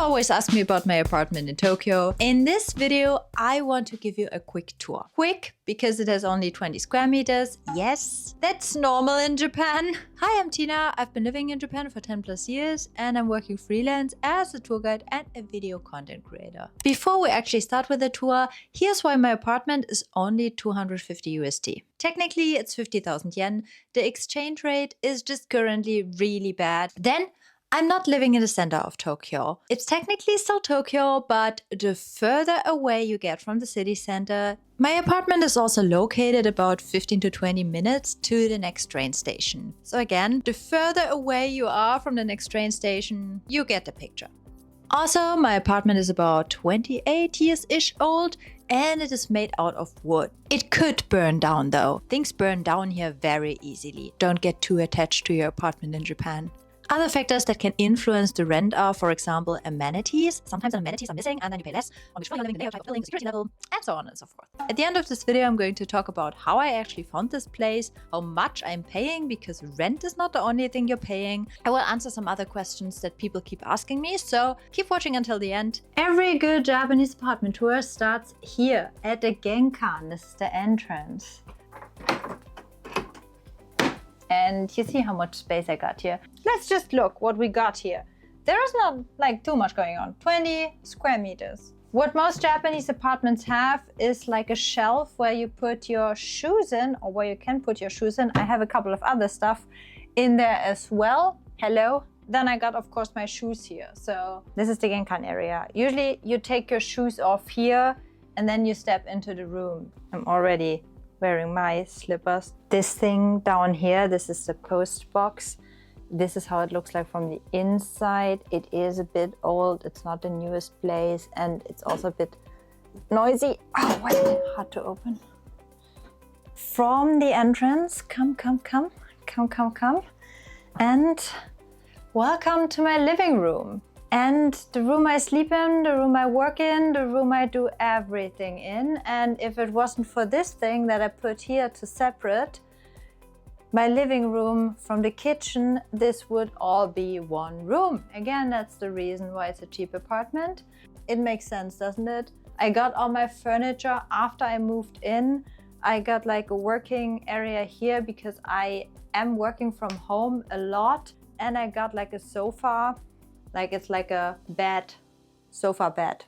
always ask me about my apartment in Tokyo. In this video, I want to give you a quick tour. Quick, because it has only 20 square meters. Yes, that's normal in Japan. Hi, I'm Tina. I've been living in Japan for 10 plus years and I'm working freelance as a tour guide and a video content creator. Before we actually start with the tour, here's why my apartment is only 250 USD. Technically, it's 50,000 yen. The exchange rate is just currently really bad. Then, I'm not living in the center of Tokyo. It's technically still Tokyo, but the further away you get from the city center, my apartment is also located about 15 to 20 minutes to the next train station. So again, the further away you are from the next train station, you get the picture. Also, my apartment is about 28 years-ish old and it is made out of wood. It could burn down though. Things burn down here very easily. Don't get too attached to your apartment in Japan. Other factors that can influence the rent are, for example, amenities. Sometimes amenities are missing and then you pay less on which floor you're living, the layout, type of building, security level, and so on and so forth. At the end of this video, I'm going to talk about how I actually found this place, how much I'm paying, because rent is not the only thing you're paying. I will answer some other questions that people keep asking me, so keep watching until the end. Every good Japanese apartment tour starts here at the genkan. This is the entrance. And you see how much space I got here. Let's just look what we got here. There is not like too much going on. 20 square meters. What most Japanese apartments have is like a shelf where you put your shoes in, or where you can put your shoes in. I have a couple of other stuff in there as well. Hello. Then I got, of course, my shoes here. So this is the genkan area. Usually you take your shoes off here and then you step into the room. I'm already wearing my slippers. This thing down here, this is the post box. This is how it looks like from the inside. It is a bit old. It's not the newest place and it's also a bit noisy. Oh, wait, hard to open. From the entrance, come. And welcome to my living room. And the room I sleep in, the room I work in, the room I do everything in. And if it wasn't for this thing that I put here to separate my living room from the kitchen, this would all be one room. Again, that's the reason why it's a cheap apartment. It makes sense, doesn't it? I got all my furniture after I moved in. I got like a working area here because I am working from home a lot. And I got like a sofa. Like it's like a bed, sofa bed.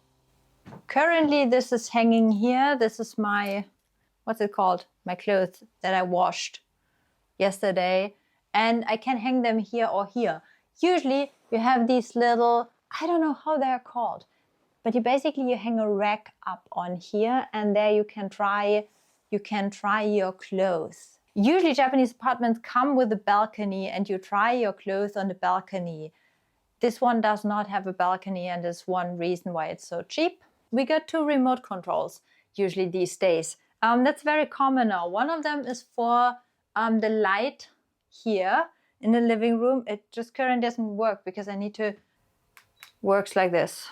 Currently this is hanging here. This is my, what's it called? My clothes that I washed yesterday. And I can hang them here or here. Usually you have these little, I don't know how they're called, but you hang a rack up on here and there you can dry your clothes. Usually Japanese apartments come with a balcony and you dry your clothes on the balcony. This one does not have a balcony and is one reason why it's so cheap. We got 2 remote controls usually these days. That's very common now. One of them is for the light here in the living room. It just currently doesn't work because I need to, works like this.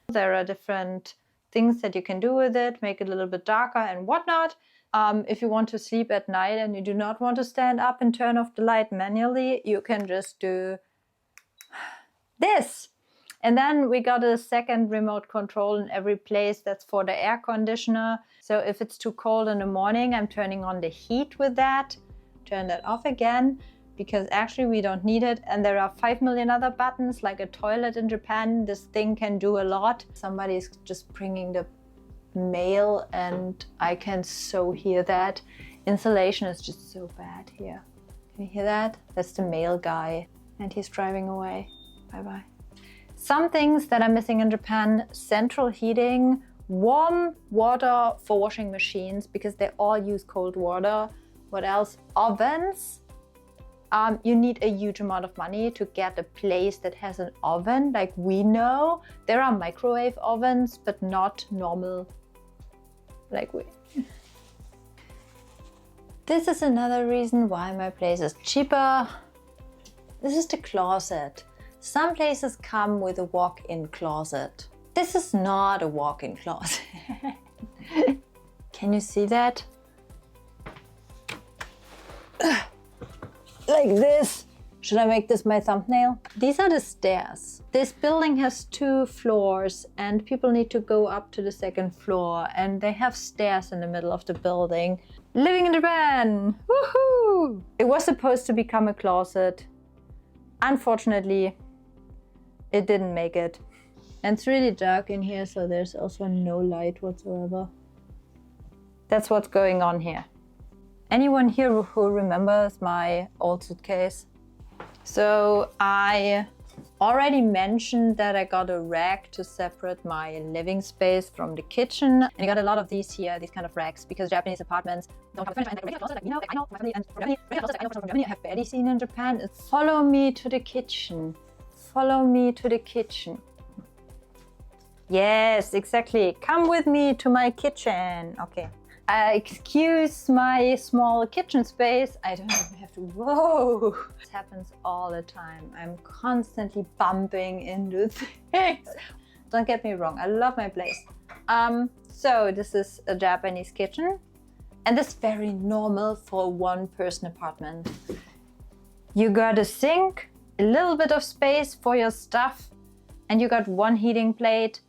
There are different things that you can do with it, make it a little bit darker and whatnot. If you want to sleep at night and you do not want to stand up and turn off the light manually, you can just do this. And then we got a second remote control in every place. That's for the air conditioner. So if it's too cold in the morning, I'm turning on the heat with that. Turn that off again because actually we don't need it. And there are 5 million other buttons like a toilet in Japan. This thing can do a lot. Somebody's just bringing the mail and I can so hear that. Insulation is just so bad here. Can you hear that? That's the mail guy and he's driving away. Bye-bye. Some things that are missing in Japan: central heating, warm water for washing machines because they all use cold water. What else? Ovens. You need a huge amount of money to get a place that has an oven. Like we know, there are microwave ovens, but not normal like we. This is another reason why my place is cheaper. This is the closet. Some places come with a walk-in closet. This is not a walk-in closet. Can you see that? Like this. Should I make this my thumbnail? These are the stairs. This building has 2 floors and people need to go up to the 2nd floor, and they have stairs in the middle of the building. Living in Japan! Woohoo! It was supposed to become a closet. Unfortunately, it didn't make it. And it's really dark in here, so there's also no light whatsoever. That's what's going on here. Anyone here who remembers my old suitcase? So I already mentioned that I got a rack to separate my living space from the kitchen. And I got a lot of these here, these kind of racks, because Japanese apartments don't have furniture and regular closets, like, you know, I know from my family, and from Germany, regular closets, I know from Germany, I have barely seen in Japan. It's follow me to the kitchen. Follow me to the kitchen. Yes, exactly. Come with me to my kitchen. Okay. Excuse my small kitchen space. I don't even have to. Whoa! This happens all the time. I'm constantly bumping into things. Don't get me wrong. I love my place. So this is a Japanese kitchen, and this is very normal for a 1-person apartment. You got a sink, a little bit of space for your stuff, and you got 1 heating plate.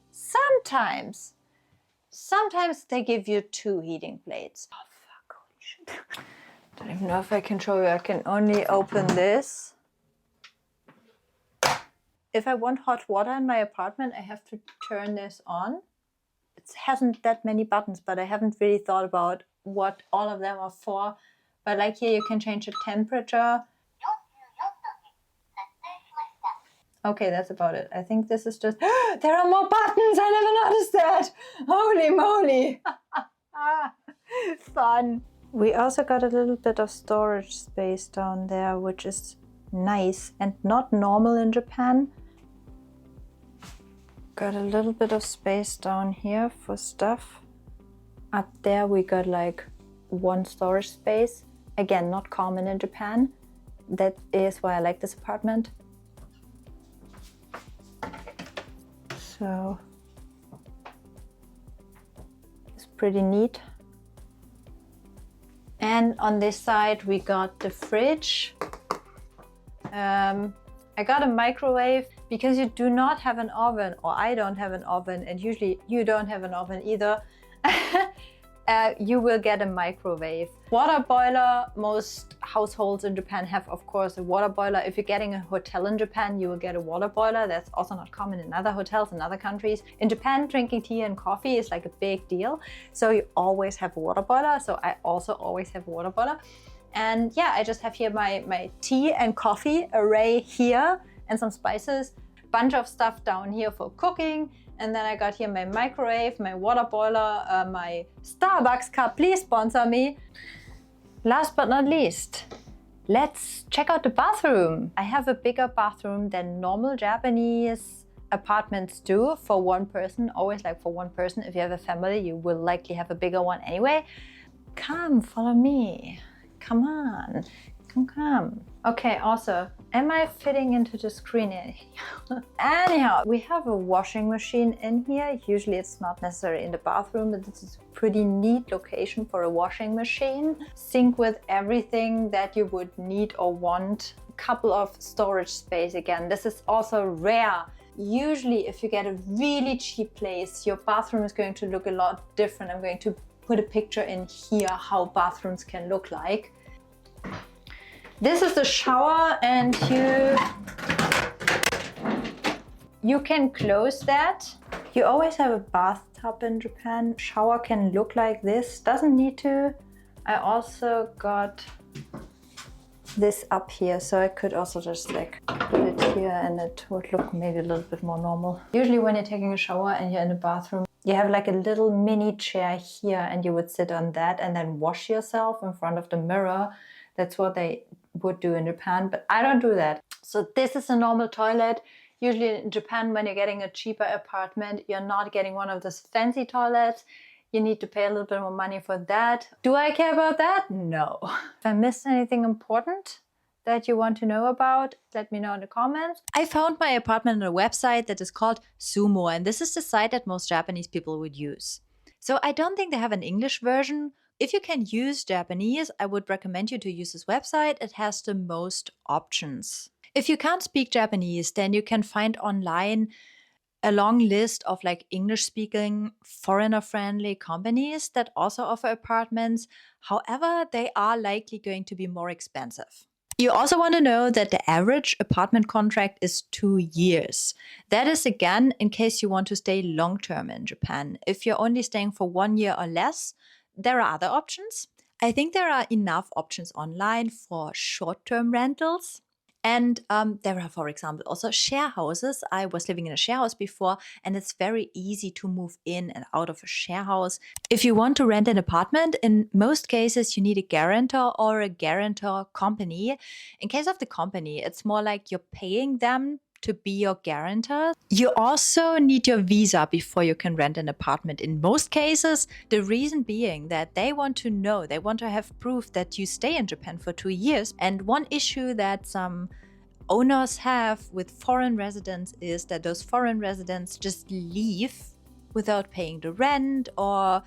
Sometimes they give you 2 heating plates. Oh fuck, holy shit. Don't even know if I can show you. I can only open this. If I want hot water in my apartment, I have to turn this on. It hasn't that many buttons, but I haven't really thought about what all of them are for. But like here, you can change the temperature. Okay, that's about it. I think this is just... There are more buttons! I never noticed that! Holy moly! Fun! We also got a little bit of storage space down there, which is nice and not normal in Japan. Got a little bit of space down here for stuff. Up there we got like 1 storage space. Again, not common in Japan. That is why I like this apartment. So it's pretty neat. And on this side we got the fridge. I got a microwave because you do not have an oven, or I don't have an oven, and usually you don't have an oven either. You will get a microwave. Water boiler, most households in Japan have, of course, a water boiler. If you're getting a hotel in Japan, you will get a water boiler. That's also not common in other hotels in other countries. In Japan, drinking tea and coffee is like a big deal. So you always have a water boiler. So I also always have a water boiler. And yeah, I just have here my tea and coffee array here and some spices. Bunch of stuff down here for cooking. And then I got here my microwave, my water boiler, my Starbucks cup. Please sponsor me. Last but not least, let's check out the bathroom. I have a bigger bathroom than normal Japanese apartments do for 1 person. Always like for 1 person. If you have a family, you will likely have a bigger one anyway. Come, follow me. Come on. Come. Okay, also, am I fitting into the screen anyhow, we have a washing machine in here. Usually it's not necessary in the bathroom, but this is a pretty neat location for a washing machine. Sink with everything that you would need or want. A couple of storage space again. This is also rare. Usually if you get a really cheap place, your bathroom is going to look a lot different. I'm going to put a picture in here how bathrooms can look like. This is the shower, and you can close that. You always have a bathtub in Japan. Shower can look like this, doesn't need to. I also got this up here, so I could also just like put it here and it would look maybe a little bit more normal. Usually when you're taking a shower and you're in the bathroom, you have like a little mini chair here and you would sit on that and then wash yourself in front of the mirror. That's what they would do in Japan, but I don't do that. So this is a normal toilet. Usually in Japan, when you're getting a cheaper apartment, you're not getting one of those fancy toilets. You need to pay a little bit more money for that. Do I care about that? No. If I missed anything important that you want to know about, let me know in the comments. I found my apartment on a website that is called Sumo, and this is the site that most Japanese people would use. So I don't think they have an English version. If you can use Japanese, I would recommend you to use this website. It has the most options. If you can't speak Japanese, then you can find online a long list of like English-speaking, foreigner-friendly companies that also offer apartments. However, they are likely going to be more expensive. You also want to know that the average apartment contract is 2 years. That is again in case you want to stay long-term in Japan. If you're only staying for 1 year or less, there are other options. I think there are enough options online for short-term rentals. And there are, for example, also share houses. I was living in a share house before, and it's very easy to move in and out of a share house. If you want to rent an apartment, in most cases, you need a guarantor or a guarantor company. In case of the company, it's more like you're paying them to be your guarantor. You also need your visa before you can rent an apartment in most cases. The reason being that they want to know, they want to have proof that you stay in Japan for 2 years. And one issue that some owners have with foreign residents is that those foreign residents just leave without paying the rent. Or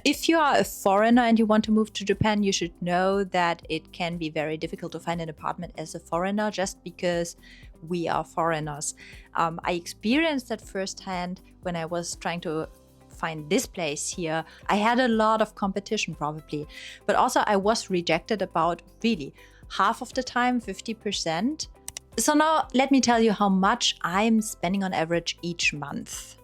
if you are a foreigner and you want to move to Japan, you should know that it can be very difficult to find an apartment as a foreigner just because we are foreigners. I experienced that firsthand when I was trying to find this place here. I had a lot of competition probably, but also I was rejected about really half of the time, 50%. So now let me tell you how much I'm spending on average each month.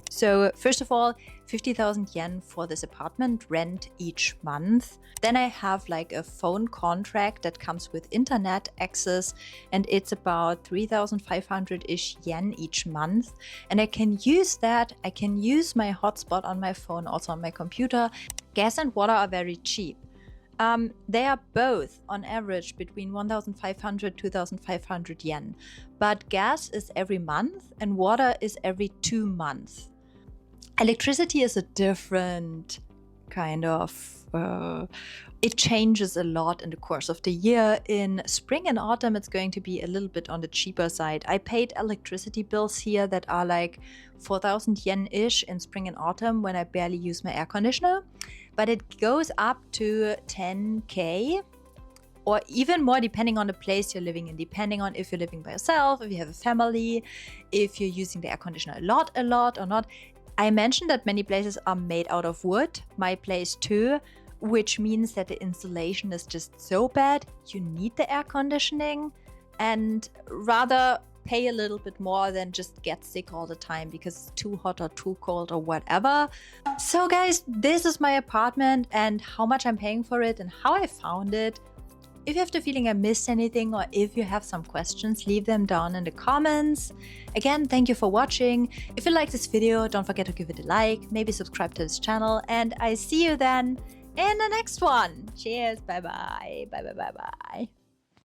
So first of all, 50,000 yen for this apartment rent each month. Then I have like a phone contract that comes with internet access, and it's about 3,500-ish yen each month. And I can use that. I can use my hotspot on my phone, also on my computer. Gas and water are very cheap. They are both on average between 1,500 to 2,500 yen. But gas is every month and water is every 2 months. Electricity is a different kind of, it changes a lot in the course of the year. In spring and autumn, it's going to be a little bit on the cheaper side. I paid electricity bills here that are like 4,000 yen-ish in spring and autumn when I barely use my air conditioner. But it goes up to 10K or even more depending on the place you're living in, depending on if you're living by yourself, if you have a family, if you're using the air conditioner a lot or not. I mentioned that many places are made out of wood, my place too, which means that the insulation is just so bad, you need the air conditioning and rather pay a little bit more than just get sick all the time because it's too hot or too cold or whatever. So guys, this is my apartment and how much I'm paying for it and how I found it. If you have the feeling I missed anything or if you have some questions, leave them down in the comments. Again, thank you for watching. If you like this video, don't forget to give it a like, maybe subscribe to this channel, and I see you then in the next one. Cheers, bye bye, bye bye, bye bye.